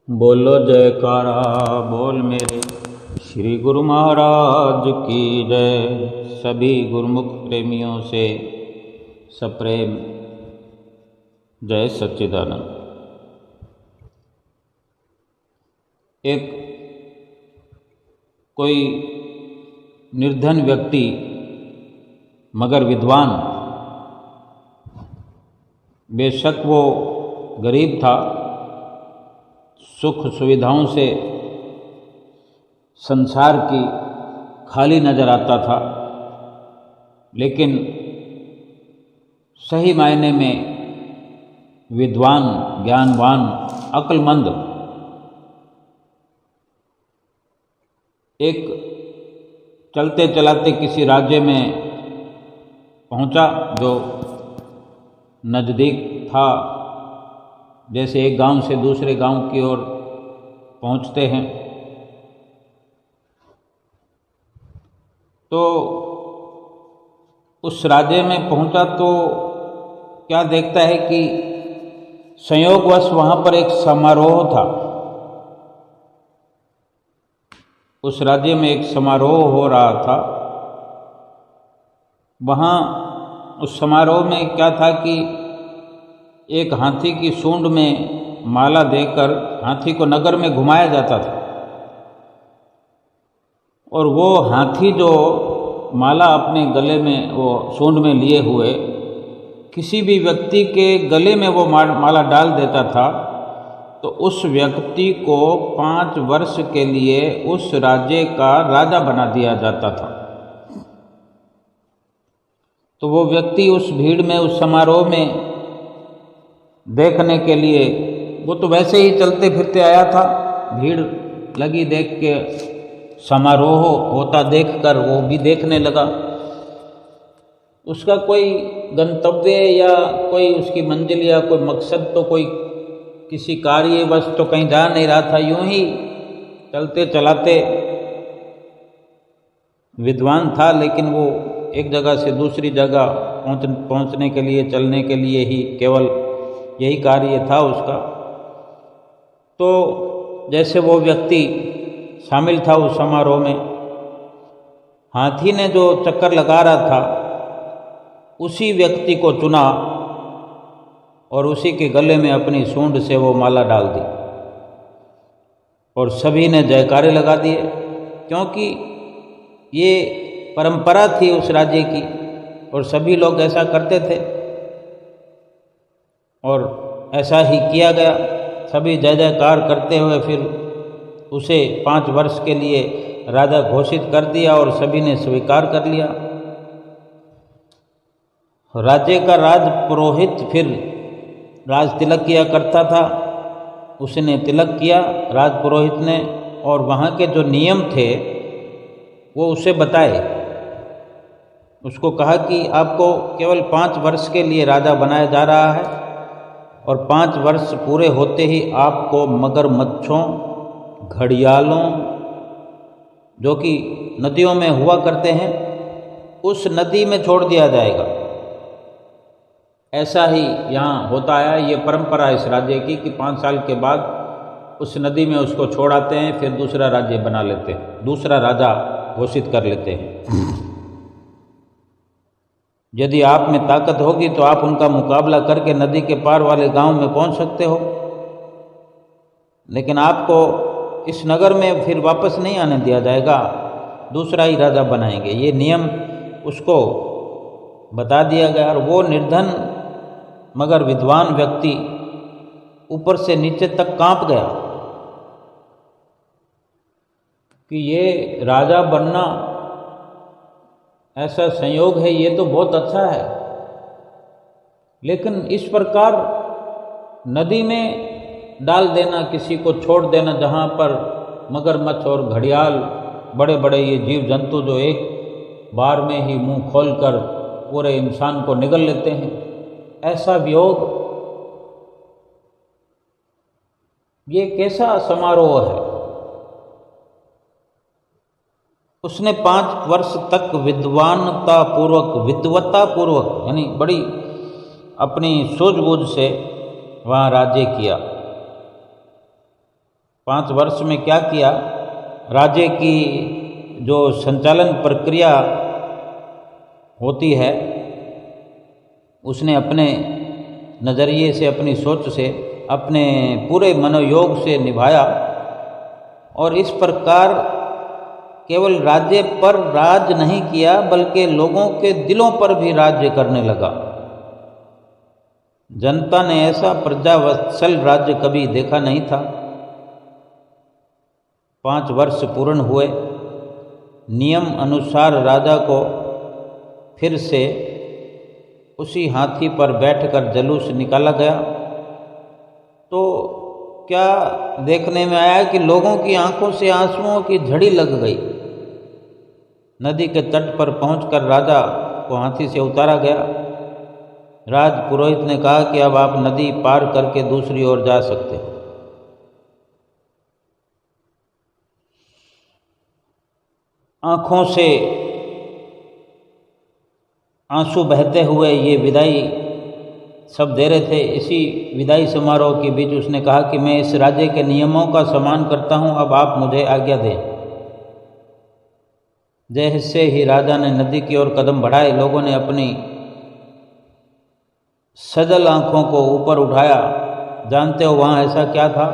बोलो जयकारा बोल मेरे श्री गुरु महाराज की जय। सभी गुरुमुख प्रेमियों से सप्रेम जय सच्चिदानंद। एक कोई निर्धन व्यक्ति मगर विद्वान, बेशक वो गरीब था, सुख सुविधाओं से संसार की खाली नज़र आता था, लेकिन सही मायने में विद्वान, ज्ञानवान, अक्लमंद। एक चलते चलाते किसी राज्य में पहुंचा जो नज़दीक था, जैसे एक गांव से दूसरे गांव की ओर पहुंचते हैं। तो उस राज्य में पहुंचा तो क्या देखता है कि संयोगवश वहां पर एक समारोह था। उस राज्य में एक समारोह हो रहा था। वहाँ उस समारोह में क्या था कि एक हाथी की सूंड में माला देकर हाथी को नगर में घुमाया जाता था, और वो हाथी जो माला अपने गले में, वो सूंड में लिए हुए, किसी भी व्यक्ति के गले में वो माला डाल देता था तो उस व्यक्ति को 5 वर्ष के लिए उस राज्य का राजा बना दिया जाता था। तो वो व्यक्ति उस भीड़ में, उस समारोह में देखने के लिए, वो तो वैसे ही चलते फिरते आया था, भीड़ लगी देख के, समारोह होता देखकर वो भी देखने लगा। उसका कोई गंतव्य या कोई उसकी मंजिल या कोई मकसद तो, कोई किसी कार्यवश तो कहीं जा नहीं रहा था, यूं ही चलते चलाते विद्वान था, लेकिन वो एक जगह से दूसरी जगह पहुंचने के लिए, चलने के लिए ही केवल यही कार्य था उसका। तो जैसे वो व्यक्ति शामिल था उस समारोह में, हाथी ने जो चक्कर लगा रहा था उसी व्यक्ति को चुना और उसी के गले में अपनी सूंड से वो माला डाल दी, और सभी ने जयकारे लगा दिए, क्योंकि ये परंपरा थी उस राज्य की और सभी लोग ऐसा करते थे, और ऐसा ही किया गया। सभी जय जयकार करते हुए फिर उसे 5 वर्ष के लिए राजा घोषित कर दिया और सभी ने स्वीकार कर लिया। राज्य का राज पुरोहित फिर राज तिलक किया करता था, उसने तिलक किया राज पुरोहित ने, और वहाँ के जो नियम थे वो उसे बताए। उसको कहा कि आपको केवल 5 वर्ष के लिए राजा बनाया जा रहा है, और 5 वर्ष पूरे होते ही आपको मगरमच्छों, घड़ियालों, जो कि नदियों में हुआ करते हैं, उस नदी में छोड़ दिया जाएगा। ऐसा ही यहाँ होता है, ये परंपरा इस राज्य की कि 5 साल के बाद उस नदी में उसको छोड़ाते हैं, फिर दूसरा राज्य बना लेते हैं, दूसरा राजा घोषित कर लेते हैं। यदि आप में ताकत होगी तो आप उनका मुकाबला करके नदी के पार वाले गांव में पहुंच सकते हो, लेकिन आपको इस नगर में फिर वापस नहीं आने दिया जाएगा, दूसरा ही राजा बनाएंगे। ये नियम उसको बता दिया गया, और वो निर्धन मगर विद्वान व्यक्ति ऊपर से नीचे तक कांप गया कि ये राजा बनना ऐसा संयोग है, ये तो बहुत अच्छा है, लेकिन इस प्रकार नदी में डाल देना, किसी को छोड़ देना जहाँ पर मगरमच्छ और घड़ियाल, बड़े बड़े ये जीव जंतु जो एक बार में ही मुंह खोलकर पूरे इंसान को निगल लेते हैं, ऐसा वियोग, ये कैसा समारोह है। उसने 5 वर्ष तक विद्वता पूर्वक यानी बड़ी अपनी सूझबूझ से वहाँ राज्य किया। 5 वर्ष में क्या किया, राज्य की जो संचालन प्रक्रिया होती है उसने अपने नज़रिए से, अपनी सोच से, अपने पूरे मनोयोग से निभाया और इस प्रकार केवल राज्य पर राज नहीं किया बल्कि लोगों के दिलों पर भी राज्य करने लगा। जनता ने ऐसा प्रजावत्सल राज्य कभी देखा नहीं था। 5 वर्ष पूर्ण हुए, नियम अनुसार राजा को फिर से उसी हाथी पर बैठकर जुलूस निकाला गया। तो क्या देखने में आया कि लोगों की आंखों से आंसुओं की झड़ी लग गई। नदी के तट पर पहुंचकर राजा को हाथी से उतारा गया। राज पुरोहित ने कहा कि अब आप नदी पार करके दूसरी ओर जा सकते हैं। आंखों से आंसू बहते हुए ये विदाई सब दे रहे थे। इसी विदाई समारोह के बीच उसने कहा कि मैं इस राज्य के नियमों का सम्मान करता हूं, अब आप मुझे आज्ञा दें। जैसे ही राजा ने नदी की ओर कदम बढ़ाए, लोगों ने अपनी सजल आंखों को ऊपर उठाया। जानते हो वहाँ ऐसा क्या था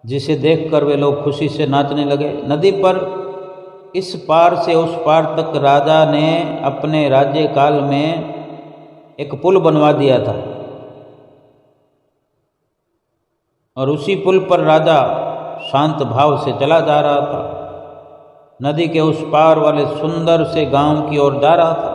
जिसे देखकर वे लोग खुशी से नाचने लगे। नदी पर इस पार से उस पार तक राजा ने अपने राज्य काल में एक पुल बनवा दिया था और उसी पुल पर राजा शांत भाव से चला जा रहा था। नदी के उस पार वाले सुंदर से गांव की ओर जा रहा था।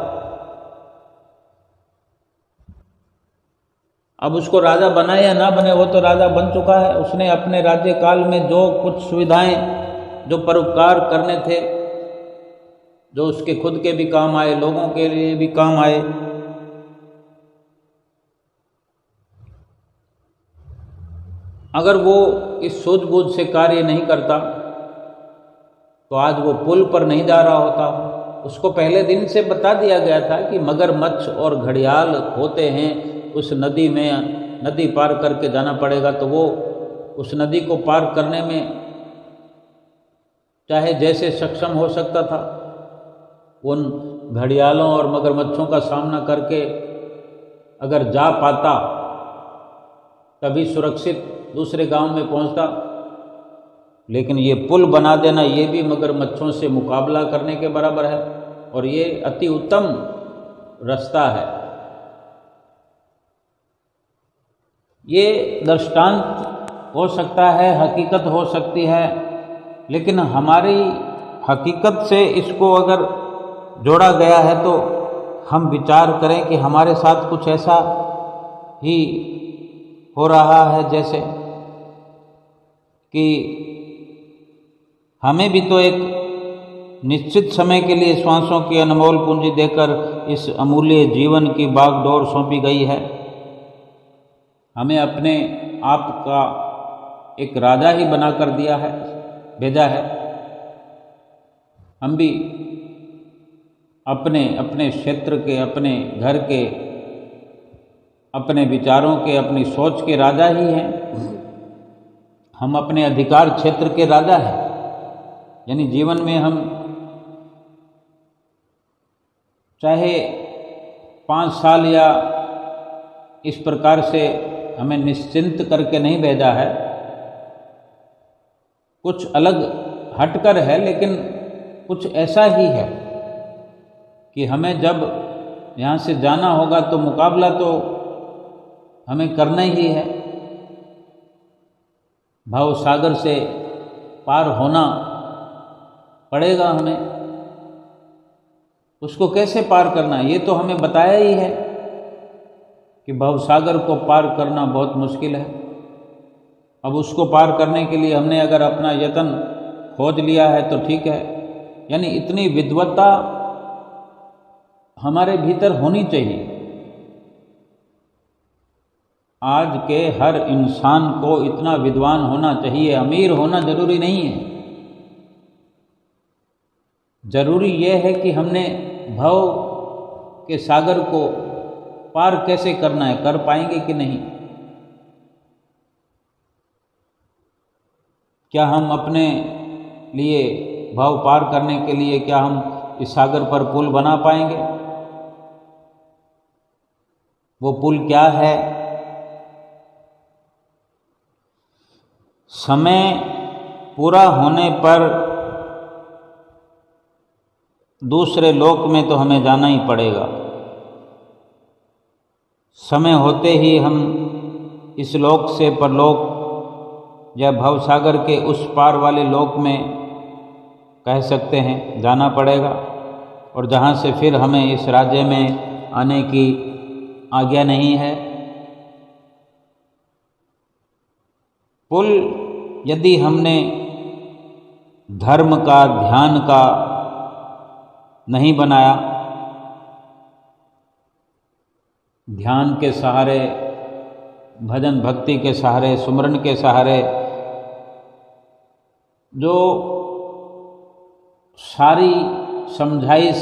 अब उसको राजा बनाए या ना बने, वो तो राजा बन चुका है। उसने अपने राज्य काल में जो कुछ सुविधाएं, जो परोपकार करने थे, जो उसके खुद के भी काम आए, लोगों के लिए भी काम आए, अगर वो इस सूझबूझ से कार्य नहीं करता तो आज वो पुल पर नहीं जा रहा होता। उसको पहले दिन से बता दिया गया था कि मगरमच्छ और घड़ियाल होते हैं उस नदी में, नदी पार करके जाना पड़ेगा। तो वो उस नदी को पार करने में चाहे जैसे सक्षम हो सकता था, उन घड़ियालों और मगरमच्छों का सामना करके अगर जा पाता तभी सुरक्षित दूसरे गांव में पहुंचता। लेकिन ये पुल बना देना, ये भी मगरमच्छों से मुकाबला करने के बराबर है और ये अति उत्तम रास्ता है। ये दृष्टांत हो सकता है, हकीकत हो सकती है, लेकिन हमारी हकीकत से इसको अगर जोड़ा गया है तो हम विचार करें कि हमारे साथ कुछ ऐसा ही हो रहा है, जैसे कि हमें भी तो एक निश्चित समय के लिए श्वासों की अनमोल पूंजी देकर इस अमूल्य जीवन की बागडोर सौंपी गई है। हमें अपने आप का एक राजा ही बनाकर दिया है, भेजा है। हम भी अपने अपने क्षेत्र के, अपने घर के, अपने विचारों के, अपनी सोच के राजा ही हैं। हम अपने अधिकार क्षेत्र के राजा हैं। यानी जीवन में हम चाहे 5 साल या इस प्रकार से हमें निश्चिंत करके नहीं भेजा है, कुछ अलग हटकर है, लेकिन कुछ ऐसा ही है कि हमें जब यहाँ से जाना होगा तो मुकाबला तो हमें करना ही है। भाव सागर से पार होना पड़ेगा हमें। उसको कैसे पार करना है ये तो हमें बताया ही है कि भवसागर को पार करना बहुत मुश्किल है। अब उसको पार करने के लिए हमने अगर अपना यत्न खोज लिया है तो ठीक है। यानी इतनी विद्वत्ता हमारे भीतर होनी चाहिए। आज के हर इंसान को इतना विद्वान होना चाहिए। अमीर होना जरूरी नहीं है। जरूरी यह है कि हमने भव के सागर को पार कैसे करना है, कर पाएंगे कि नहीं। क्या हम अपने लिए भाव पार करने के लिए क्या हम इस सागर पर पुल बना पाएंगे? वो पुल क्या है? समय पूरा होने पर दूसरे लोक में तो हमें जाना ही पड़ेगा। समय होते ही हम इस लोक से परलोक या भवसागर के उस पार वाले लोक में कह सकते हैं जाना पड़ेगा, और जहाँ से फिर हमें इस राज्य में आने की आज्ञा नहीं है। पुल यदि हमने धर्म का, ध्यान का नहीं बनाया, ध्यान के सहारे, भजन भक्ति के सहारे, सुमरन के सहारे जो सारी समझाइश,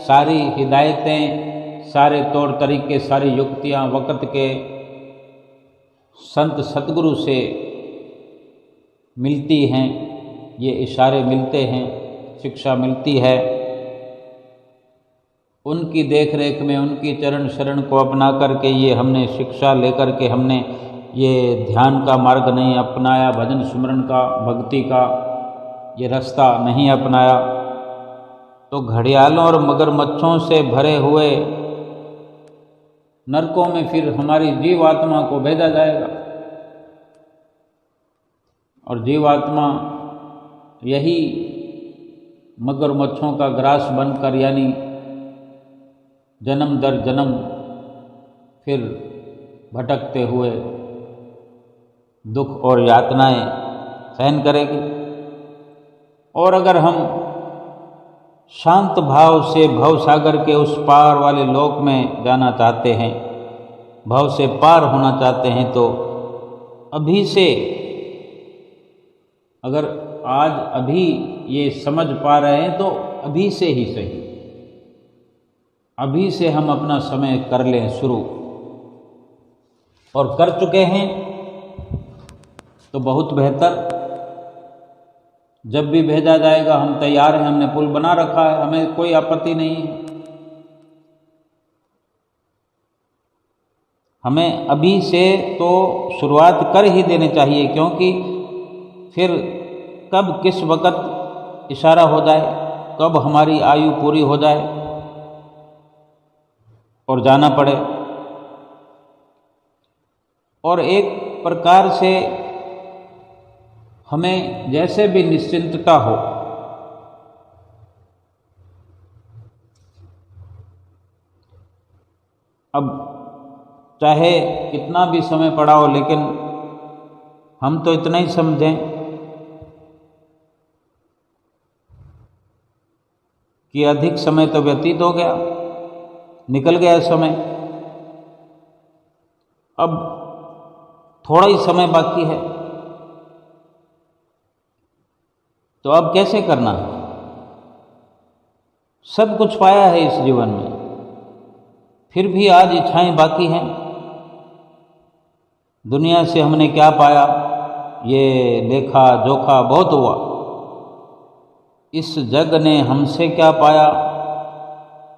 सारी हिदायतें, सारे तौर तरीके, सारी युक्तियाँ वक़्त के संत सतगुरु से मिलती हैं, ये इशारे मिलते हैं, शिक्षा मिलती है, उनकी देख रेख में, उनकी चरण शरण को अपना करके ये हमने शिक्षा लेकर के हमने ये ध्यान का मार्ग नहीं अपनाया, भजन सुमरन का, भक्ति का ये रास्ता नहीं अपनाया, तो घड़ियालों और मगरमच्छों से भरे हुए नरकों में फिर हमारी जीवात्मा को भेजा जाएगा। और जीवात्मा यही मगरमच्छों का ग्रास बनकर, यानी जन्म दर जन्म फिर भटकते हुए दुख और यातनाएं सहन करेगी। और अगर हम शांत भाव से भवसागर के उस पार वाले लोक में जाना चाहते हैं, भव से पार होना चाहते हैं, तो अभी से, अगर आज अभी ये समझ पा रहे हैं तो अभी से ही सही, अभी से हम अपना समय कर लें शुरू, और कर चुके हैं तो बहुत बेहतर। जब भी भेजा जाएगा हम तैयार हैं, हमने पुल बना रखा है, हमें कोई आपत्ति नहीं है। हमें अभी से तो शुरुआत कर ही देनी चाहिए, क्योंकि फिर कब किस वक़्त इशारा हो जाए, कब हमारी आयु पूरी हो जाए और जाना पड़े। और एक प्रकार से हमें जैसे भी निश्चिंतता हो, अब चाहे कितना भी समय पड़ा हो, लेकिन हम तो इतना ही समझें कि अधिक समय तो व्यतीत हो गया, निकल गया समय, अब थोड़ा ही समय बाकी है, तो अब कैसे करना है? सब कुछ पाया है इस जीवन में, फिर भी आज इच्छाएं बाकी हैं। दुनिया से हमने क्या पाया, ये लेखा जोखा बहुत हुआ। इस जग ने हमसे क्या पाया,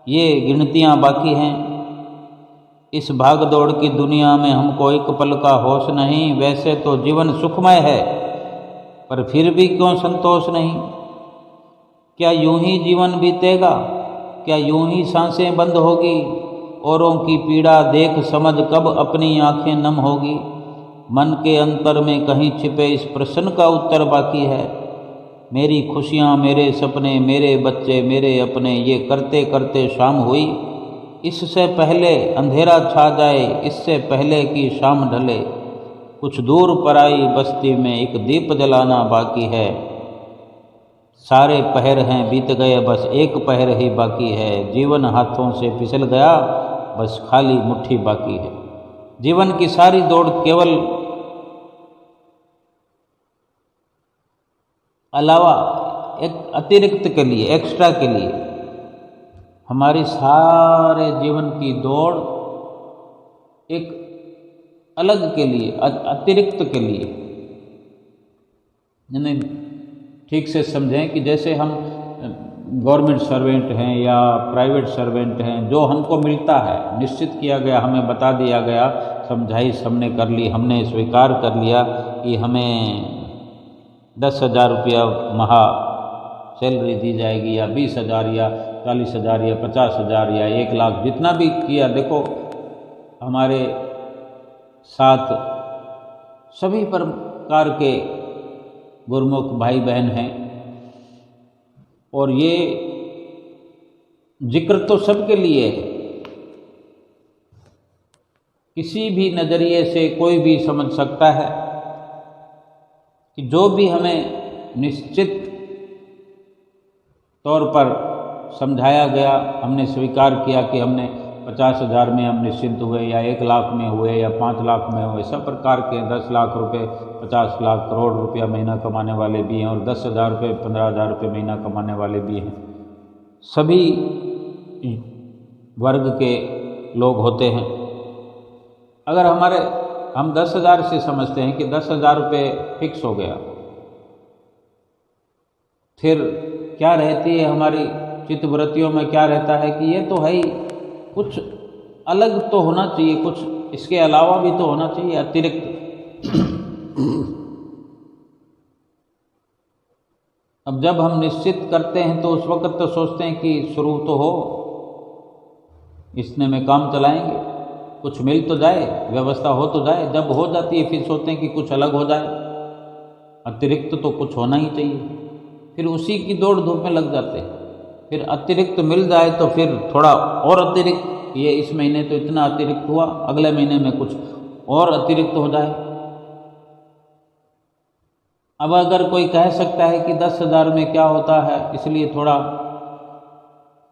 ये गिनतियां बाकी हैं। इस भाग दौड़ की दुनिया में हमको एक पल का होश नहीं। वैसे तो जीवन सुखमय है, पर फिर भी क्यों संतोष नहीं? क्या यूं ही जीवन बीतेगा? क्या यूं ही सांसें बंद होगी? औरों की पीड़ा देख समझ कब अपनी आंखें नम होगी? मन के अंतर में कहीं छिपे इस प्रश्न का उत्तर बाकी है। मेरी खुशियाँ, मेरे सपने, मेरे बच्चे, मेरे अपने, ये करते करते शाम हुई। इससे पहले अंधेरा छा जाए, इससे पहले कि शाम ढले, कुछ दूर पराई बस्ती में एक दीप जलाना बाकी है। सारे पहर हैं बीत गए, बस एक पहर ही बाकी है। जीवन हाथों से फिसल गया, बस खाली मुट्ठी बाकी है। जीवन की सारी दौड़ केवल अलावा एक अतिरिक्त के लिए, एक्स्ट्रा के लिए, हमारी सारे जीवन की दौड़ एक अलग के लिए, अतिरिक्त के लिए, यानी ठीक से समझें कि जैसे हम गवर्नमेंट सर्वेंट हैं या प्राइवेट सर्वेंट हैं, जो हमको मिलता है निश्चित किया गया, हमें बता दिया गया, समझाइश हमने कर ली, हमने स्वीकार कर लिया कि हमें 10,000 रुपया माह सैलरी दी जाएगी या 20,000 या 40,000 या 50,000 या 1,00,000, जितना भी किया। देखो हमारे साथ सभी प्रकार के गुरुमुख भाई बहन हैं और ये जिक्र तो सबके लिए है। किसी भी नज़रिए से कोई भी समझ सकता है कि जो भी हमें निश्चित तौर पर समझाया गया, हमने स्वीकार किया कि हमने 50,000 में हम निश्चिंत हुए या 1,00,000 में हुए या 5 लाख में हुए, सब प्रकार के 10 लाख रुपए, 50 लाख, करोड़ रुपया महीना कमाने वाले भी हैं और 10,000 रुपये, 15,000 रुपये महीना कमाने वाले भी हैं। सभी वर्ग के लोग होते हैं। अगर हम 10,000 से समझते हैं कि 10,000 रुपये फिक्स हो गया, फिर क्या रहती है हमारी चित्तवृत्तियों में, क्या रहता है कि ये तो है ही, कुछ अलग तो होना चाहिए, कुछ इसके अलावा भी तो होना चाहिए, अतिरिक्त। अब जब हम निश्चित करते हैं तो उस वक्त तो सोचते हैं कि शुरू तो हो, इसने में काम चलाएंगे, कुछ मिल तो जाए, व्यवस्था हो तो जाए। जब हो जाती है फिर सोचते हैं कि कुछ अलग हो जाए, अतिरिक्त तो कुछ होना ही चाहिए। फिर उसी की दौड़ धूप में लग जाते हैं। फिर अतिरिक्त मिल जाए तो फिर थोड़ा और अतिरिक्त, ये इस महीने तो इतना अतिरिक्त हुआ, अगले महीने में कुछ और अतिरिक्त हो जाए। अब अगर कोई कह सकता है कि 10,000 में क्या होता है, इसलिए थोड़ा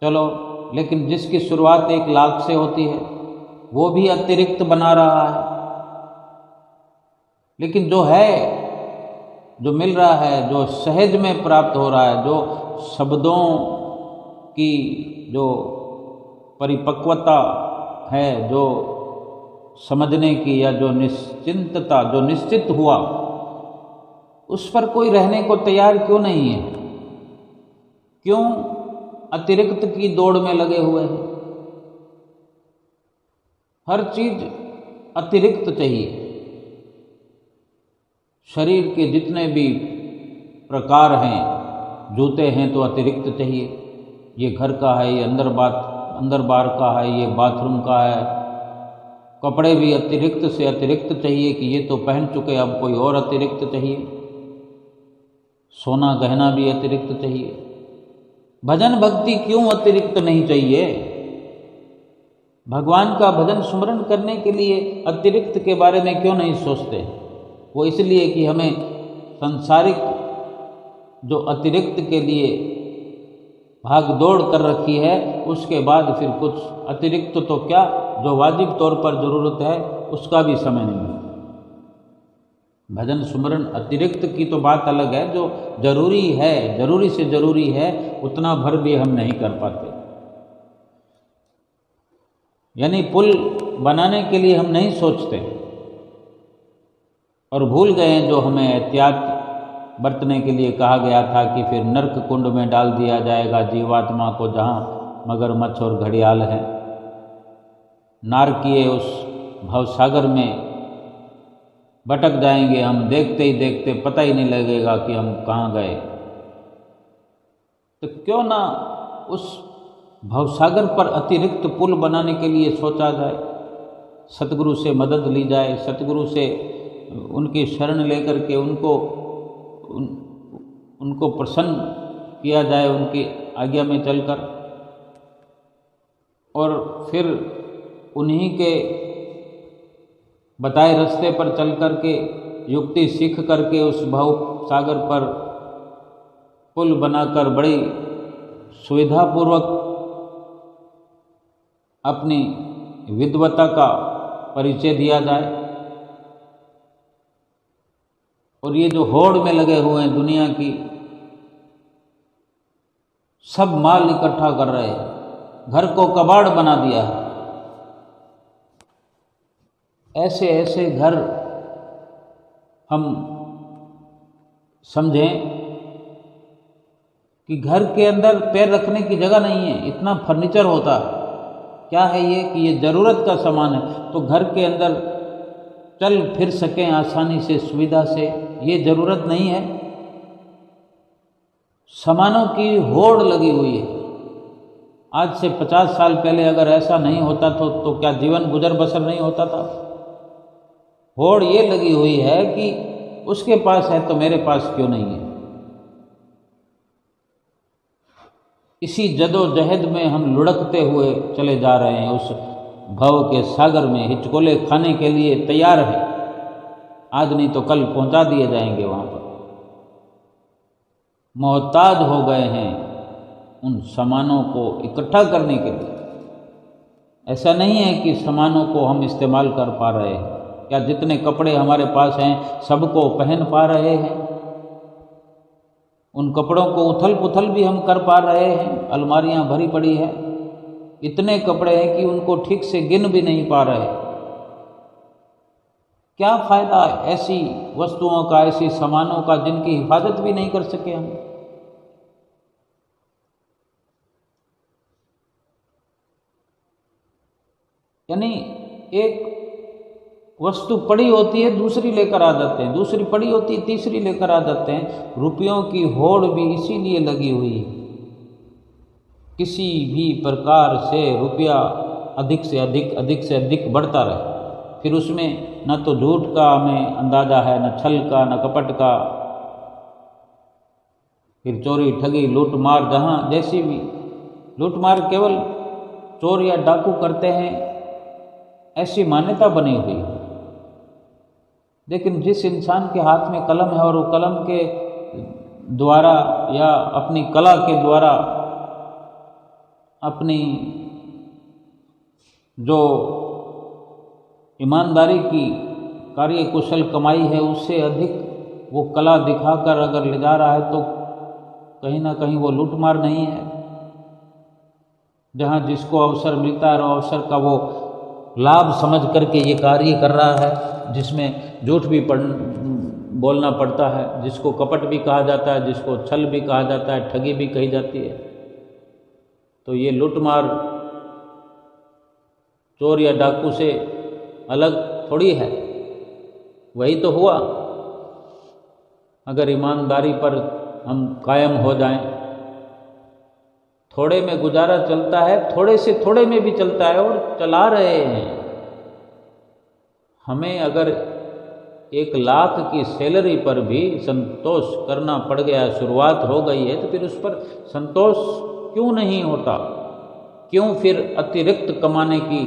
चलो, लेकिन जिसकी शुरुआत 1,00,000 से होती है वो भी अतिरिक्त बना रहा है। लेकिन जो है, जो मिल रहा है, जो सहज में प्राप्त हो रहा है, जो शब्दों की जो परिपक्वता है, जो समझने की या जो निश्चिंतता, जो निश्चित हुआ, उस पर कोई रहने को तैयार क्यों नहीं है? क्यों अतिरिक्त की दौड़ में लगे हुए हैं? हर चीज अतिरिक्त चाहिए। शरीर के जितने भी प्रकार हैं, जूते हैं तो अतिरिक्त चाहिए, ये घर का है, ये अंदर बार का है, ये बाथरूम का है। कपड़े भी अतिरिक्त से अतिरिक्त चाहिए कि ये तो पहन चुके, अब कोई और अतिरिक्त चाहिए। सोना गहना भी अतिरिक्त चाहिए। भजन भक्ति क्यों अतिरिक्त नहीं चाहिए? भगवान का भजन स्मरण करने के लिए अतिरिक्त के बारे में क्यों नहीं सोचते? वो इसलिए कि हमें सांसारिक जो अतिरिक्त के लिए भाग दौड़ कर रखी है, उसके बाद फिर कुछ अतिरिक्त तो क्या, जो वाजिब तौर पर ज़रूरत है उसका भी समय नहीं मिलता। भजन स्मरण अतिरिक्त की तो बात अलग है, जो जरूरी है, जरूरी से जरूरी है, उतना भर भी हम नहीं कर पाते। यानी पुल बनाने के लिए हम नहीं सोचते और भूल गए जो हमें एहतियात बरतने के लिए कहा गया था कि फिर नरक कुंड में डाल दिया जाएगा जीवात्मा को, जहाँ मगरमच्छ और घड़ियाल हैं। नारकीय उस भवसागर में भटक जाएंगे हम, देखते ही देखते पता ही नहीं लगेगा कि हम कहाँ गए। तो क्यों ना उस भवसागर पर अतिरिक्त पुल बनाने के लिए सोचा जाए, सतगुरु से मदद ली जाए, सतगुरु से उनकी शरण लेकर के उनको प्रसन्न किया जाए, उनकी आज्ञा में चलकर, और फिर उन्हीं के बताए रास्ते पर चल करके, युक्ति सीख करके उस भव सागर पर पुल बनाकर बड़ी सुविधापूर्वक अपनी विद्वता का परिचय दिया जाए। और ये जो होड़ में लगे हुए हैं दुनिया की, सब माल इकट्ठा कर रहे हैं, घर को कबाड़ बना दिया है। ऐसे ऐसे घर हम समझें कि घर के अंदर पैर रखने की जगह नहीं है, इतना फर्नीचर होता है। क्या है ये कि ये ज़रूरत का सामान है, तो घर के अंदर चल फिर सकें आसानी से, सुविधा से, ये ज़रूरत नहीं है। सामानों की होड़ लगी हुई है। आज से 50 साल पहले अगर ऐसा नहीं होता तो क्या जीवन गुजर बसर नहीं होता था? होड़ ये लगी हुई है कि उसके पास है तो मेरे पास क्यों नहीं है। इसी जदोजहद में हम लुढ़कते हुए चले जा रहे हैं, उस भव के सागर में हिचकोले खाने के लिए तैयार है। आज नहीं तो कल पहुंचा दिए जाएंगे वहां पर। मोहताज हो गए हैं उन सामानों को इकट्ठा करने के लिए। ऐसा नहीं है कि सामानों को हम इस्तेमाल कर पा रहे हैं। क्या जितने कपड़े हमारे पास हैं सबको पहन पा रहे हैं? उन कपड़ों को उथल पुथल भी हम कर पा रहे हैं? अलमारियां भरी पड़ी है, इतने कपड़े हैं कि उनको ठीक से गिन भी नहीं पा रहे। क्या फायदा ऐसी वस्तुओं का, ऐसी सामानों का जिनकी हिफाजत भी नहीं कर सके हम। यानी एक वस्तु पड़ी होती है दूसरी लेकर आ जाते हैं, दूसरी पड़ी होती है तीसरी लेकर आ जाते हैं। रुपयों की होड़ भी इसीलिए लगी हुई है। किसी भी प्रकार से रुपया अधिक से अधिक बढ़ता रहे, फिर उसमें न तो झूठ का हमें अंदाज़ा है, न छल का, न कपट का। फिर चोरी ठगी लूट मार, जहाँ जैसी भी लूट मार केवल चोर या डाकू करते हैं, ऐसी मान्यता बनी हुई है। लेकिन जिस इंसान के हाथ में कलम है और वो कलम के द्वारा या अपनी कला के द्वारा अपनी जो ईमानदारी की कार्य कुशल कमाई है उससे अधिक वो कला दिखाकर अगर ले जा रहा है तो कहीं ना कहीं वो लूटमार नहीं है। जहाँ जिसको अवसर मिलता है और अवसर का वो लाभ समझ करके ये कार्य कर रहा है, जिसमें झूठ भी बोलना पड़ता है, जिसको कपट भी कहा जाता है, जिसको छल भी कहा जाता है, ठगी भी कही जाती है। तो ये लूटमार चोर या डाकू से अलग थोड़ी है। वही तो हुआ। अगर ईमानदारी पर हम कायम हो जाएं, थोड़े में गुजारा चलता है, थोड़े से थोड़े में भी चलता है और चला रहे हैं। हमें अगर 1 लाख की सैलरी पर भी संतोष करना पड़ गया, शुरुआत हो गई है, तो फिर उस पर संतोष क्यों नहीं होता? क्यों फिर अतिरिक्त कमाने की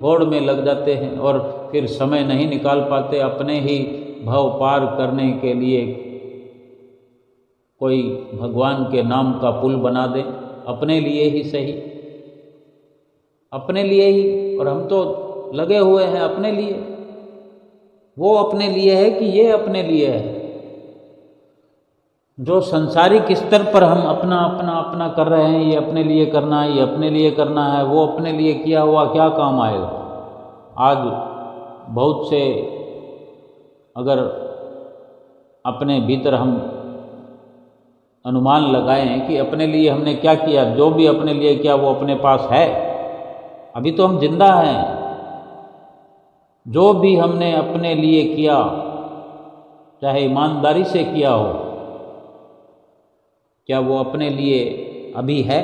होड़ में लग जाते हैं और फिर समय नहीं निकाल पाते अपने ही भव पार करने के लिए? कोई भगवान के नाम का पुल बना दे, अपने लिए ही सही, अपने लिए ही। और हम तो लगे हुए हैं अपने लिए। वो अपने लिए है कि ये अपने लिए है? जो संसारिक स्तर पर हम अपना अपना अपना कर रहे हैं, ये अपने लिए करना है, ये अपने लिए करना है, वो अपने लिए किया हुआ क्या काम आएगा? आज बहुत से अगर अपने भीतर हम अनुमान लगाएं कि अपने लिए हमने क्या किया, जो भी अपने लिए किया वो अपने पास है। अभी तो हम जिंदा हैं। जो भी हमने अपने लिए किया, चाहे ईमानदारी से किया हो, क्या वो अपने लिए अभी है?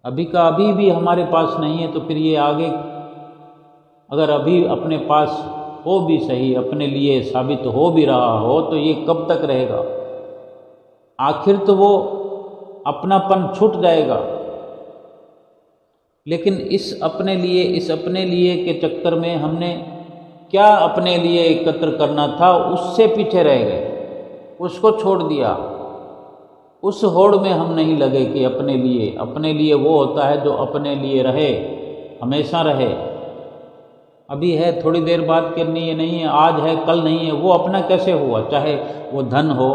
अभी का अभी भी हमारे पास नहीं है, तो फिर ये आगे अगर अभी अपने पास हो भी सही, अपने लिए साबित हो भी रहा हो, तो ये कब तक रहेगा? आखिर तो वो अपनापन छूट जाएगा। लेकिन इस अपने लिए के चक्कर में हमने क्या अपने लिए एकत्र करना था, उससे पीछे रह गए, उसको छोड़ दिया। उस होड़ में हम नहीं लगे कि अपने लिए वो होता है जो अपने लिए रहे, हमेशा रहे। अभी है, थोड़ी देर बाद करनी है, नहीं है, आज है कल नहीं है। वो अपना कैसे हुआ? चाहे वो धन हो,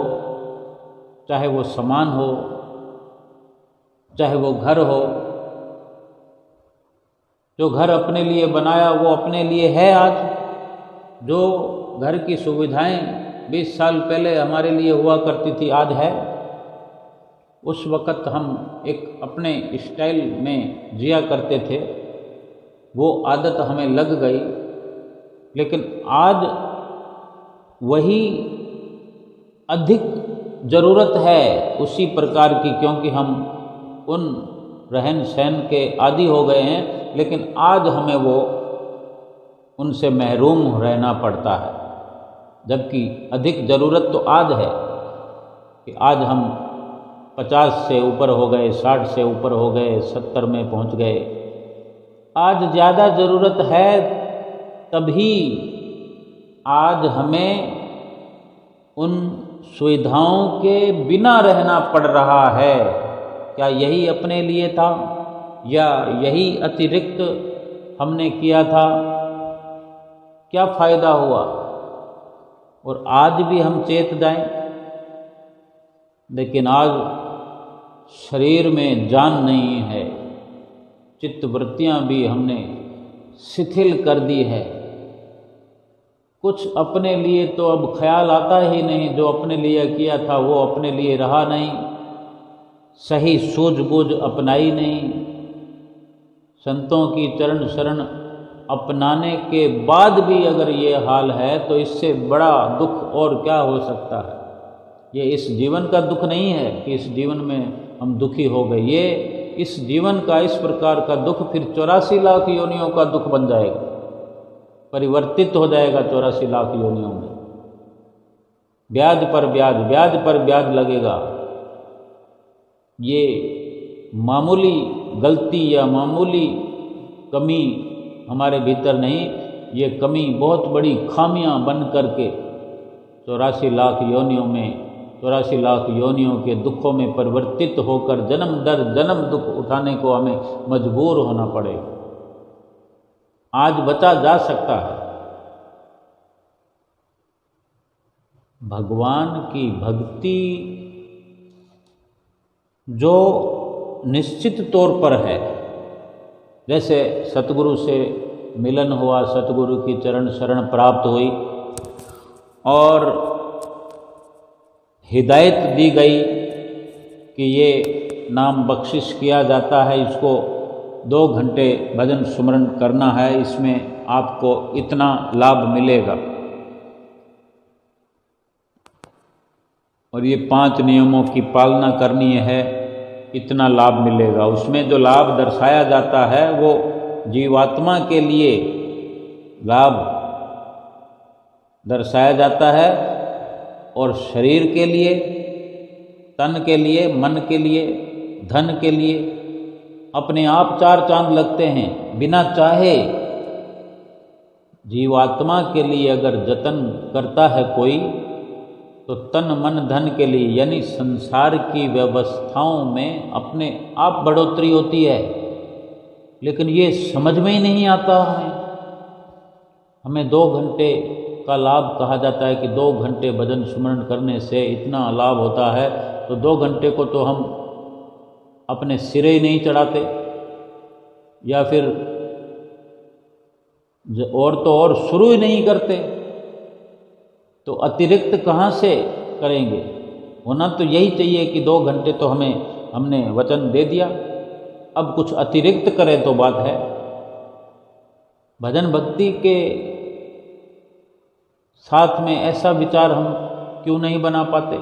चाहे वो सामान हो, चाहे वो घर हो। जो घर अपने लिए बनाया वो अपने लिए है आज। जो घर की सुविधाएं 20 साल पहले हमारे लिए हुआ करती थी, आज है। उस वक़्त हम एक अपने स्टाइल में जिया करते थे, वो आदत हमें लग गई। लेकिन आज वही अधिक ज़रूरत है उसी प्रकार की, क्योंकि हम उन रहन सहन के आदी हो गए हैं। लेकिन आज हमें वो उनसे महरूम रहना पड़ता है, जबकि अधिक ज़रूरत तो आज है कि आज हम 50 से ऊपर हो गए, 60 से ऊपर हो गए, 70 में पहुंच गए। आज ज़्यादा ज़रूरत है, तभी आज हमें उन सुविधाओं के बिना रहना पड़ रहा है। क्या यही अपने लिए था या यही अतिरिक्त हमने किया था? क्या फ़ायदा हुआ? और आज भी हम चेत जाएं, लेकिन आज शरीर में जान नहीं है, चित्तवृत्तियाँ भी हमने शिथिल कर दी है। कुछ अपने लिए तो अब ख्याल आता ही नहीं, जो अपने लिए किया था वो अपने लिए रहा नहीं, सही सूझबूझ अपनाई नहीं। संतों की चरण शरण अपनाने के बाद भी अगर ये हाल है तो इससे बड़ा दुख और क्या हो सकता है। ये इस जीवन का दुख नहीं है कि इस जीवन में हम दुखी हो गए, ये इस जीवन का इस प्रकार का दुख फिर 84 लाख योनियों का दुख बन जाएगा, परिवर्तित हो जाएगा 84 लाख योनियों में। ब्याज पर ब्याज, ब्याज पर ब्याज लगेगा। ये मामूली गलती या मामूली कमी हमारे भीतर नहीं, ये कमी बहुत बड़ी खामियां बन करके 84 लाख योनियों में, 84 लाख योनियों के दुखों में परिवर्तित होकर जन्म दर जन्म दुख उठाने को हमें मजबूर होना पड़ेगा। आज बचा जा सकता है। भगवान की भक्ति जो निश्चित तौर पर है, जैसे सतगुरु से मिलन हुआ, सतगुरु की चरण शरण प्राप्त हुई और हिदायत दी गई कि ये नाम बख्शिश किया जाता है, इसको 2 घंटे भजन सुमरन करना है, इसमें आपको इतना लाभ मिलेगा। और ये 5 नियमों की पालना करनी है, इतना लाभ मिलेगा। उसमें जो लाभ दर्शाया जाता है वो जीवात्मा के लिए लाभ दर्शाया जाता है, और शरीर के लिए, तन के लिए, मन के लिए, धन के लिए अपने आप 4 चांद लगते हैं बिना चाहे। जीवात्मा के लिए अगर जतन करता है कोई, तो तन मन धन के लिए यानी संसार की व्यवस्थाओं में अपने आप बढ़ोतरी होती है। लेकिन ये समझ में ही नहीं आता हमें 2 घंटे का लाभ कहा जाता है कि 2 घंटे भजन सुमरन करने से इतना लाभ होता है, तो 2 घंटे को तो हम अपने सिरे ही नहीं चढ़ाते, या फिर और तो और शुरू ही नहीं करते, तो अतिरिक्त कहाँ से करेंगे? होना तो यही चाहिए कि 2 घंटे तो हमने वचन दे दिया, अब कुछ अतिरिक्त करें तो बात है। भजन भक्ति के साथ में ऐसा विचार हम क्यों नहीं बना पाते?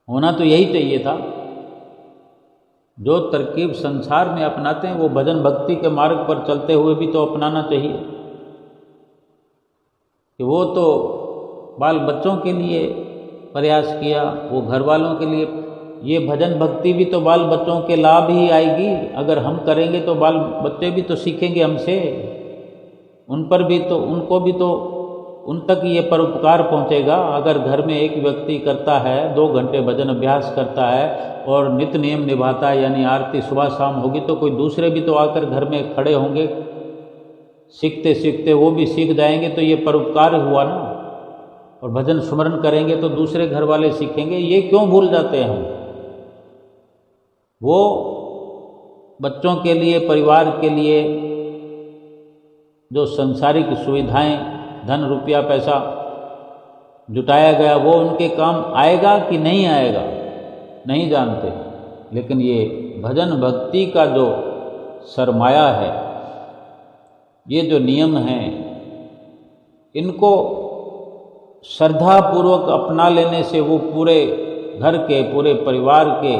होना तो यही चाहिए था। जो तरकीब संसार में अपनाते हैं वो भजन भक्ति के मार्ग पर चलते हुए भी तो अपनाना चाहिए। कि वो तो बाल बच्चों के लिए प्रयास किया, वो घर वालों के लिए, ये भजन भक्ति भी तो बाल बच्चों के लाभ ही आएगी। अगर हम करेंगे तो बाल बच्चे भी तो सीखेंगे हमसे, उन पर भी तो, उनको भी तो, उन तक ये परोपकार पहुँचेगा। अगर घर में एक व्यक्ति करता है, 2 घंटे भजन अभ्यास करता है और नित्य नियम निभाता है, यानी आरती सुबह शाम होगी, तो कोई दूसरे भी तो आकर घर में खड़े होंगे, सीखते सीखते वो भी सीख जाएंगे, तो ये परोपकार हुआ ना। और भजन सुमरन करेंगे तो दूसरे घर वाले सीखेंगे। ये क्यों भूल जाते हैं हम? वो बच्चों के लिए, परिवार के लिए जो संसारिक सुविधाएं, धन रुपया पैसा, जुटाया गया वो उनके काम आएगा कि नहीं आएगा नहीं जानते, लेकिन ये भजन भक्ति का जो सरमाया है, ये जो नियम हैं, इनको श्रद्धापूर्वक अपना लेने से वो पूरे घर के, पूरे परिवार के,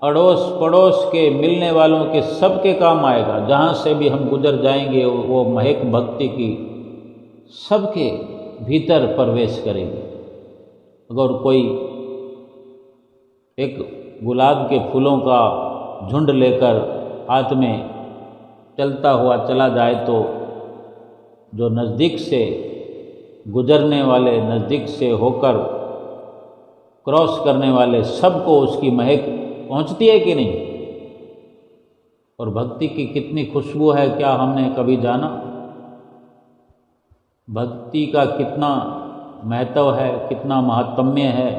अड़ोस पड़ोस के, मिलने वालों के सबके काम आएगा। जहाँ से भी हम गुजर जाएंगे वो महक भक्ति की सबके भीतर प्रवेश करेगी। अगर कोई एक गुलाब के फूलों का झुंड लेकर हाथ में चलता हुआ चला जाए तो जो नज़दीक से गुजरने वाले, नज़दीक से होकर क्रॉस करने वाले सबको उसकी महक पहुंचती है कि नहीं? और भक्ति की कितनी खुशबू है, क्या हमने कभी जाना? भक्ति का कितना महत्व है, कितना महात्म्य है,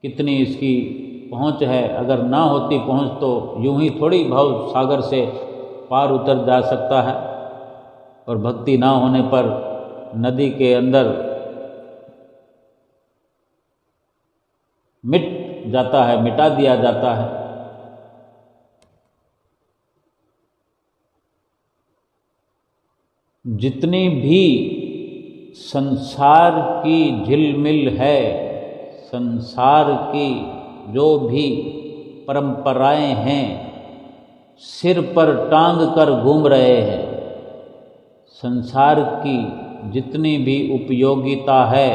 कितनी इसकी पहुंच है। अगर ना होती पहुंच तो यूं ही थोड़ी भव सागर से पार उतर जा सकता है। और भक्ति ना होने पर नदी के अंदर मिट जाता है, मिटा दिया जाता है। जितनी भी संसार की झिलमिल है, संसार की जो भी परंपराएं हैं, सिर पर टांग कर घूम रहे हैं। संसार की जितनी भी उपयोगिता है,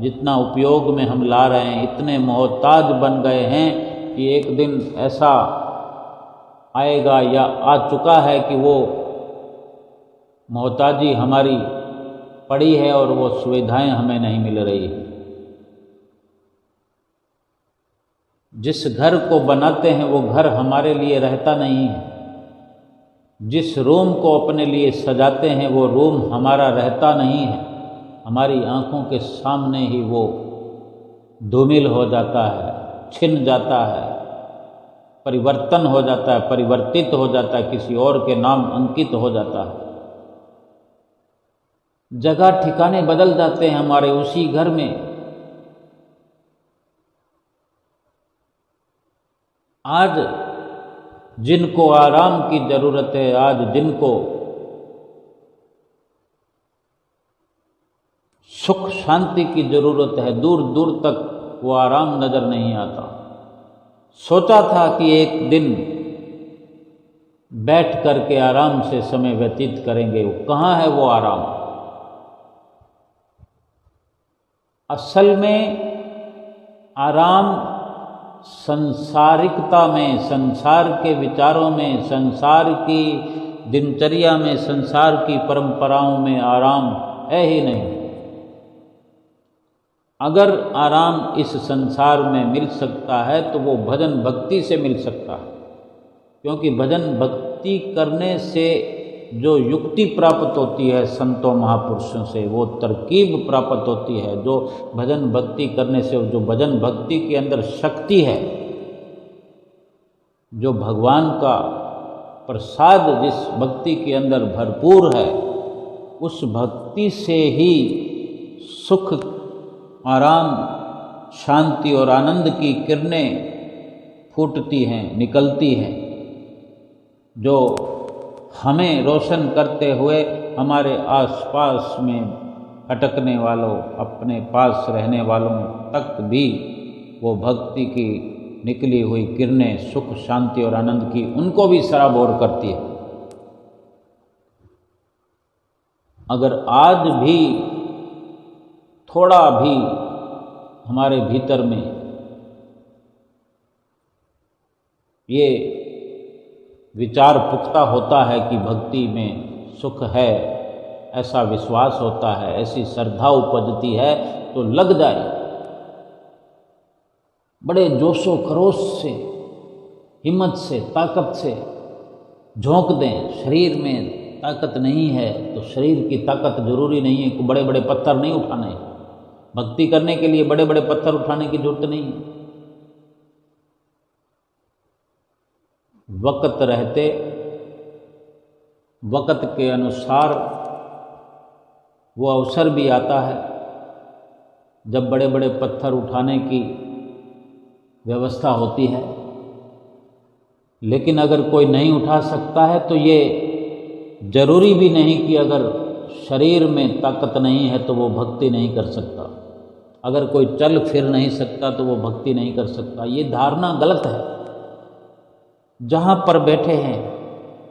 जितना उपयोग में हम ला रहे हैं, इतने मोहताज बन गए हैं कि एक दिन ऐसा आएगा या आ चुका है कि वो मोहताजी हमारी पड़ी है और वो सुविधाएं हमें नहीं मिल रही। जिस घर को बनाते हैं वो घर हमारे लिए रहता नहीं है। जिस रूम को अपने लिए सजाते हैं वो रूम हमारा रहता नहीं है। हमारी आंखों के सामने ही वो धूमिल हो जाता है, छिन जाता है, परिवर्तन हो जाता है, परिवर्तित हो जाता है, किसी और के नाम अंकित हो जाता है। जगह ठिकाने बदल जाते हैं हमारे उसी घर में। आज जिनको आराम की जरूरत है, आज जिनको सुख शांति की जरूरत है, दूर दूर तक वो आराम नजर नहीं आता। सोचा था कि एक दिन बैठ करके आराम से समय व्यतीत करेंगे, वो कहाँ है वो आराम? असल में आराम संसारिकता में, संसार के विचारों में, संसार की दिनचर्या में, संसार की परंपराओं में आराम है ही नहीं। अगर आराम इस संसार में मिल सकता है तो वो भजन भक्ति से मिल सकता है, क्योंकि भजन भक्ति करने से जो युक्ति प्राप्त होती है संतों महापुरुषों से, वो तरकीब प्राप्त होती है। जो भजन भक्ति करने से, जो भजन भक्ति के अंदर शक्ति है, जो भगवान का प्रसाद जिस भक्ति के अंदर भरपूर है, उस भक्ति से ही सुख, आराम, शांति और आनंद की किरणें फूटती हैं, निकलती हैं, जो हमें रोशन करते हुए हमारे आसपास में भटकने वालों, अपने पास रहने वालों तक भी वो भक्ति की निकली हुई किरणें सुख, शांति और आनंद की, उनको भी सराबोर करती है। अगर आज भी थोड़ा भी हमारे भीतर में ये विचार पुख्ता होता है कि भक्ति में सुख है, ऐसा विश्वास होता है, ऐसी श्रद्धा उपजती है, तो लग जाए, बड़े जोशो खरोश से, हिम्मत से, ताकत से झोंक दें। शरीर में ताकत नहीं है तो शरीर की ताकत जरूरी नहीं है कि बड़े बड़े पत्थर नहीं उठाने। भक्ति करने के लिए बड़े बड़े पत्थर उठाने की जरूरत नहीं है। वक्त रहते, वक्त के अनुसार वो अवसर भी आता है जब बड़े बड़े पत्थर उठाने की व्यवस्था होती है। लेकिन अगर कोई नहीं उठा सकता है तो ये जरूरी भी नहीं कि अगर शरीर में ताकत नहीं है तो वो भक्ति नहीं कर सकता। अगर कोई चल फिर नहीं सकता तो वो भक्ति नहीं कर सकता। ये धारणा गलत है। जहाँ पर बैठे हैं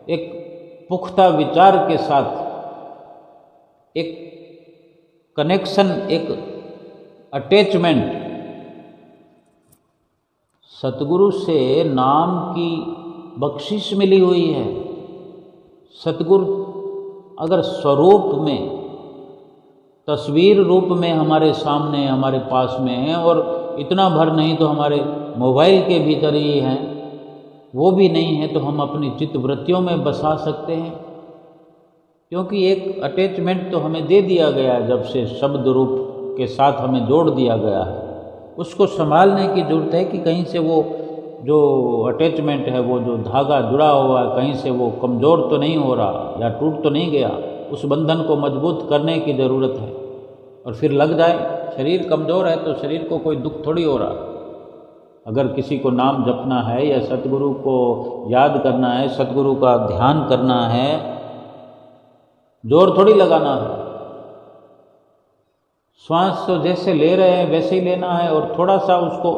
एक पुख्ता विचार के साथ, एक कनेक्शन, एक अटैचमेंट सतगुरु से नाम की बख्शिश मिली हुई है। सतगुरु अगर स्वरूप में, तस्वीर रूप में हमारे सामने, हमारे पास में है, और इतना भर नहीं तो हमारे मोबाइल के भीतर ही हैं, वो भी नहीं है तो हम अपनी चित्तवृत्तियों में बसा सकते हैं। क्योंकि एक अटैचमेंट तो हमें दे दिया गया है, जब से शब्द रूप के साथ हमें जोड़ दिया गया है। उसको संभालने की ज़रूरत है कि कहीं से वो जो अटैचमेंट है, वो जो धागा जुड़ा हुआ है, कहीं से वो कमज़ोर तो नहीं हो रहा या टूट तो नहीं गया। उस बंधन को मजबूत करने की ज़रूरत है। और फिर लग जाए, शरीर कमज़ोर है तो शरीर को कोई दुख थोड़ी हो रहा। अगर किसी को नाम जपना है या सतगुरु को याद करना है, सतगुरु का ध्यान करना है, जोर थोड़ी लगाना है। श्वास तो जैसे ले रहे हैं वैसे ही लेना है, और थोड़ा सा उसको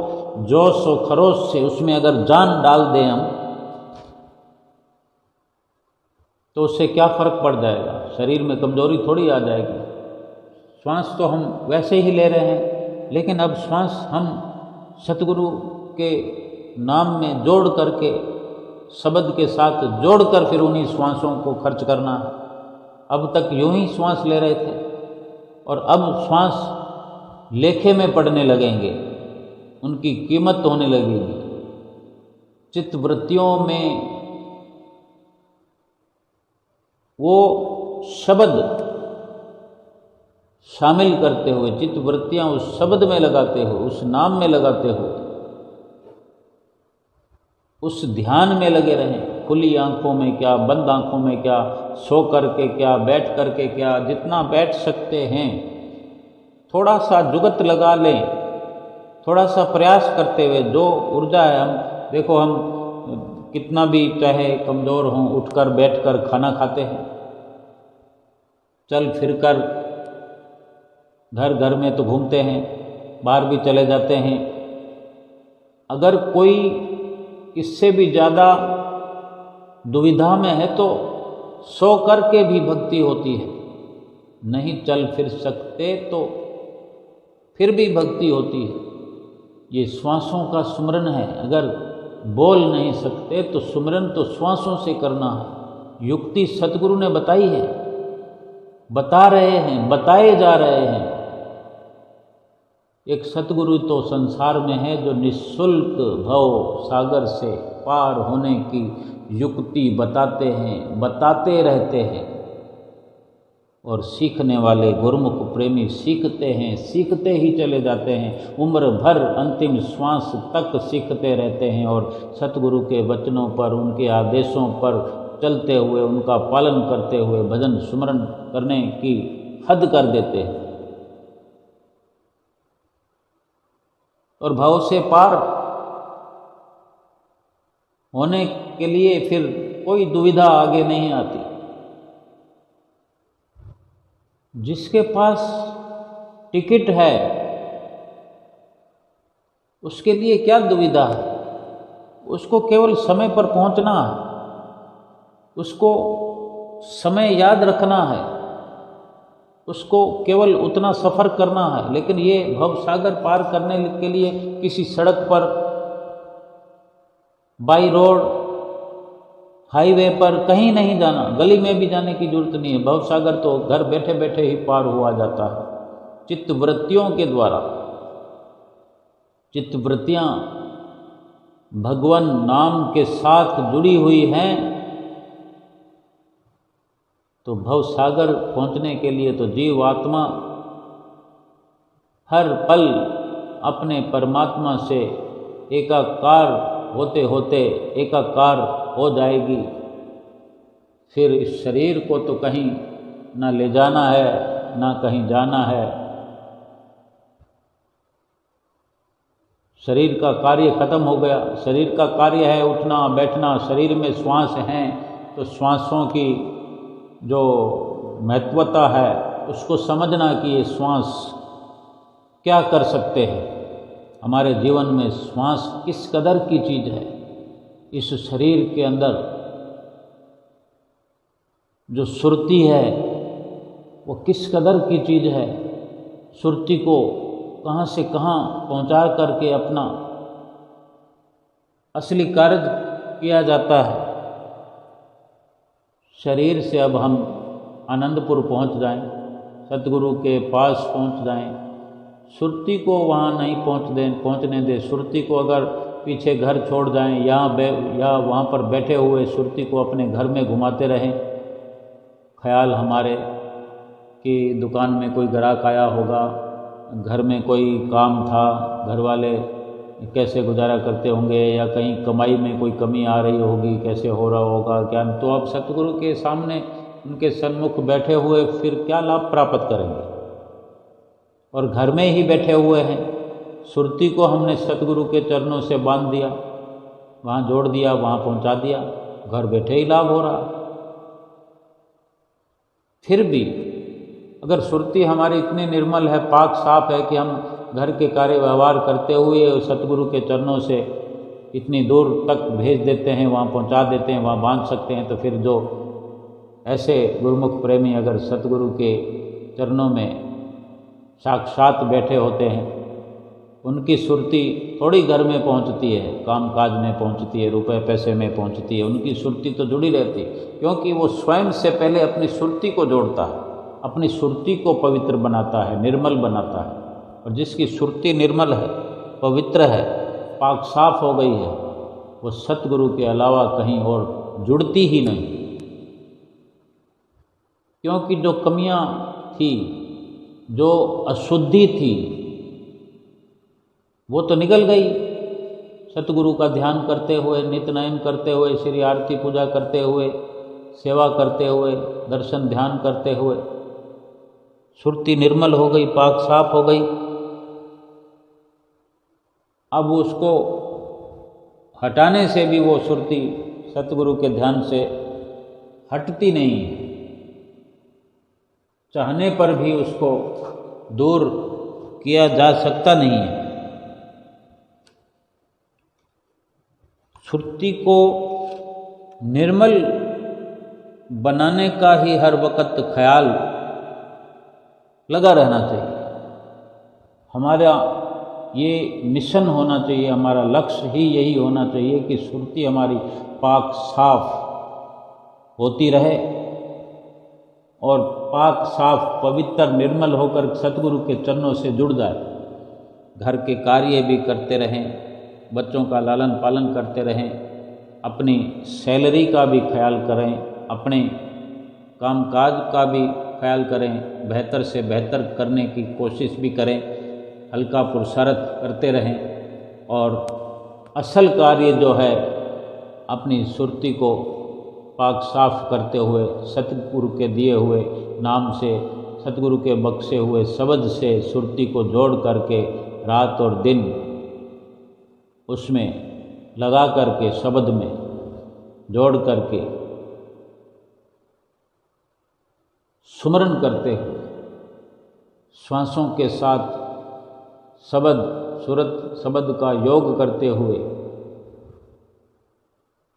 जोश और खरोश से उसमें अगर जान डाल दें हम, तो उससे क्या फ़र्क पड़ जाएगा? शरीर में कमज़ोरी थोड़ी आ जाएगी। श्वास तो हम वैसे ही ले रहे हैं, लेकिन अब श्वास हम सतगुरु के नाम में जोड़ करके, शब्द के साथ जोड़कर फिर उन्हीं श्वासों को खर्च करना है। अब तक यूं ही श्वास ले रहे थे और अब श्वास लेखे में पड़ने लगेंगे, उनकी कीमत होने लगेगी। चित्तवृत्तियों में वो शब्द शामिल करते हुए, चित्तवृत्तियां उस शब्द में लगाते हो, उस नाम में लगाते हो, उस ध्यान में लगे रहें। खुली आंखों में क्या, बंद आंखों में क्या, सो करके क्या, बैठ करके क्या, जितना बैठ सकते हैं थोड़ा सा जुगत लगा लें, थोड़ा सा प्रयास करते हुए। जो ऊर्जा है, हम देखो, हम कितना भी चाहे कमज़ोर हों, उठकर बैठकर खाना खाते हैं, चल फिरकर घर घर में तो घूमते हैं, बाहर भी चले जाते हैं। अगर कोई इससे भी ज़्यादा दुविधा में है तो सो करके भी भक्ति होती है। नहीं चल फिर सकते तो फिर भी भक्ति होती है। ये श्वासों का सुमरन है। अगर बोल नहीं सकते तो सुमरन तो श्वासों से करना है। युक्ति सतगुरु ने बताई है, बता रहे हैं, बताए जा रहे हैं। एक सतगुरु तो संसार में है जो निःशुल्क भव सागर से पार होने की युक्ति बताते हैं, बताते रहते हैं। और सीखने वाले गुरुमुख प्रेमी सीखते हैं, सीखते ही चले जाते हैं, उम्र भर अंतिम श्वास तक सीखते रहते हैं। और सतगुरु के वचनों पर, उनके आदेशों पर चलते हुए, उनका पालन करते हुए भजन सुमरन करने की हद कर देते हैं। और भव से पार होने के लिए फिर कोई दुविधा आगे नहीं आती। जिसके पास टिकट है उसके लिए क्या दुविधा है? उसको केवल समय पर पहुंचना है, उसको समय याद रखना है, उसको केवल उतना सफ़र करना है। लेकिन ये भवसागर पार करने के लिए किसी सड़क पर, बाई रोड, हाईवे पर कहीं नहीं जाना, गली में भी जाने की जरूरत नहीं है। भवसागर तो घर बैठे बैठे ही पार हुआ जाता है चित्तवृत्तियों के द्वारा। चित्तवृत्तियाँ भगवान नाम के साथ जुड़ी हुई हैं, तो भवसागर पहुँचने के लिए तो जीवात्मा हर पल अपने परमात्मा से एकाकार होते होते एकाकार हो जाएगी। फिर इस शरीर को तो कहीं ना ले जाना है, ना कहीं जाना है। शरीर का कार्य खत्म हो गया। शरीर का कार्य है उठना बैठना, शरीर में श्वास हैं तो श्वासों की जो महत्वता है उसको समझना कि ये श्वास क्या कर सकते हैं हमारे जीवन में, श्वास किस कदर की चीज़ है। इस शरीर के अंदर जो सुरती है वो किस कदर की चीज़ है। सुरती को कहाँ से कहाँ पहुँचा करके अपना असली कार्य किया जाता है। शरीर से अब हम आनंदपुर पहुँच जाएं, सतगुरु के पास पहुँच जाएं, सुरती को वहाँ नहीं पहुँचने दें। सुरती को अगर पीछे घर छोड़ जाएं या वहाँ पर बैठे हुए सुरती को अपने घर में घुमाते रहें। ख्याल हमारे कि दुकान में कोई ग्राहक आया होगा, घर में कोई काम था, घर वाले कैसे गुजारा करते होंगे, या कहीं कमाई में कोई कमी आ रही होगी, कैसे हो रहा होगा क्या। तो अब सतगुरु के सामने उनके सन्मुख बैठे हुए फिर क्या लाभ प्राप्त करेंगे। और घर में ही बैठे हुए हैं, सुरती को हमने सतगुरु के चरणों से बांध दिया, वहाँ जोड़ दिया, वहाँ पहुँचा दिया, घर बैठे ही लाभ हो रहा। फिर भी अगर सुरती हमारी इतनी निर्मल है, पाक साफ है कि हम घर के कार्य व्यवहार करते हुए सतगुरु के चरणों से इतनी दूर तक भेज देते हैं, वहाँ पहुँचा देते हैं, वहाँ बांध सकते हैं, तो फिर जो ऐसे गुरुमुख प्रेमी अगर सतगुरु के चरणों में साक्षात बैठे होते हैं, उनकी सुरती थोड़ी घर में पहुंचती है, कामकाज में पहुंचती है, रुपए पैसे में पहुंचती है, उनकी सुरती तो जुड़ी रहती है, क्योंकि वो स्वयं से पहले अपनी सुरती को जोड़ता है, अपनी सुरती को पवित्र बनाता है, निर्मल बनाता है। और जिसकी सुरती निर्मल है, पवित्र है, पाक साफ हो गई है, वो सतगुरु के अलावा कहीं और जुड़ती ही नहीं। क्योंकि जो कमियां थी, जो अशुद्धि थी, वो तो निकल गई। सतगुरु का ध्यान करते हुए, नित्य नयन करते हुए, श्री आरती पूजा करते हुए, सेवा करते हुए, दर्शन ध्यान करते हुए सुरती निर्मल हो गई, पाक साफ हो गई। अब उसको हटाने से भी वो सुरती सतगुरु के ध्यान से हटती नहीं है, चाहने पर भी उसको दूर किया जा सकता नहीं है। सुरती को निर्मल बनाने का ही हर वक्त ख्याल लगा रहना चाहिए। हमारा ये मिशन होना चाहिए, हमारा लक्ष्य ही यही होना चाहिए कि सुरती हमारी पाक साफ होती रहे और पाक साफ पवित्र निर्मल होकर सतगुरु के चरणों से जुड़ जाए। घर के कार्य भी करते रहें, बच्चों का लालन पालन करते रहें, अपनी सैलरी का भी ख्याल करें, अपने कामकाज का भी ख्याल करें, बेहतर से बेहतर करने की कोशिश भी करें, हल्का पुरुषार्थ करते रहें और असल कार्य जो है अपनी सुरती को पाक साफ करते हुए सतगुरु के दिए हुए नाम से, सतगुरु के बख्शे हुए शब्द से सुरती को जोड़ करके रात और दिन उसमें लगा करके, शब्द में जोड़ करके सुमरन करते हुए, श्वासों के साथ शब्द सुरत शब्द का योग करते हुए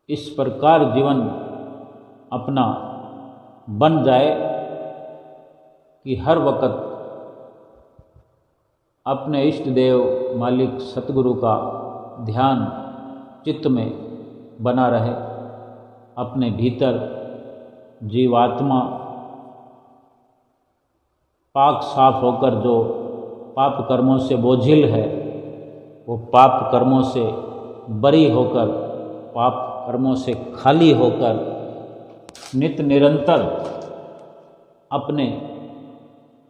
इस प्रकार जीवन अपना बन जाए कि हर वक्त अपने इष्ट देव मालिक सतगुरु का ध्यान चित्त में बना रहे। अपने भीतर जीवात्मा पाक साफ होकर जो पाप कर्मों से बोझिल है, वो पाप कर्मों से बरी होकर, पाप कर्मों से खाली होकर नित्य निरंतर अपने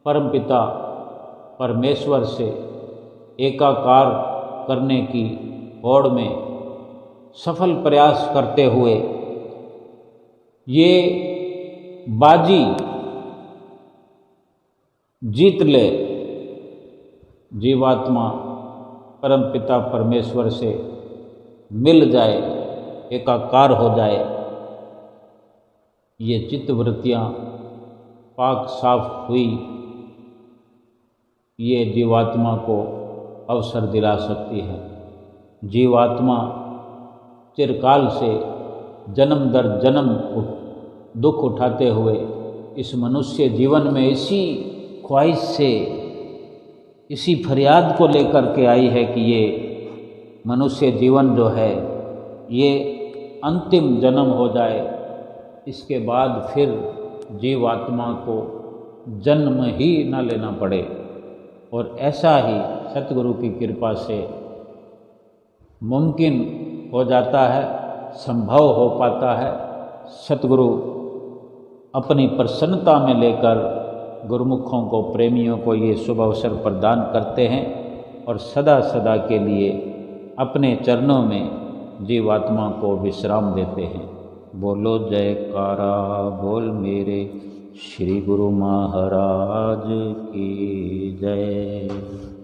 परमपिता परमेश्वर से एकाकार करने की होड़ में सफल प्रयास करते हुए ये बाजी जीत ले जीवात्मा परम पिता परमेश्वर से मिल जाए, एकाकार हो जाए। ये चित्तवृत्तियाँ पाक साफ हुई, ये जीवात्मा को अवसर दिला सकती है। जीवात्मा चिरकाल से जन्म दर जन्म दुख उठाते हुए इस मनुष्य जीवन में इसी ख्वाहिश से, इसी फरियाद को लेकर के आई है कि ये मनुष्य जीवन जो है ये अंतिम जन्म हो जाए, इसके बाद फिर जीवात्मा को जन्म ही न लेना पड़े। और ऐसा ही सतगुरु की कृपा से मुमकिन हो जाता है, संभव हो पाता है। सतगुरु अपनी प्रसन्नता में लेकर गुरुमुखों को, प्रेमियों को ये शुभ अवसर प्रदान करते हैं और सदा सदा के लिए अपने चरणों में जीवात्मा को विश्राम देते हैं। बोलो जयकारा बोल मेरे श्री गुरु महाराज की जय।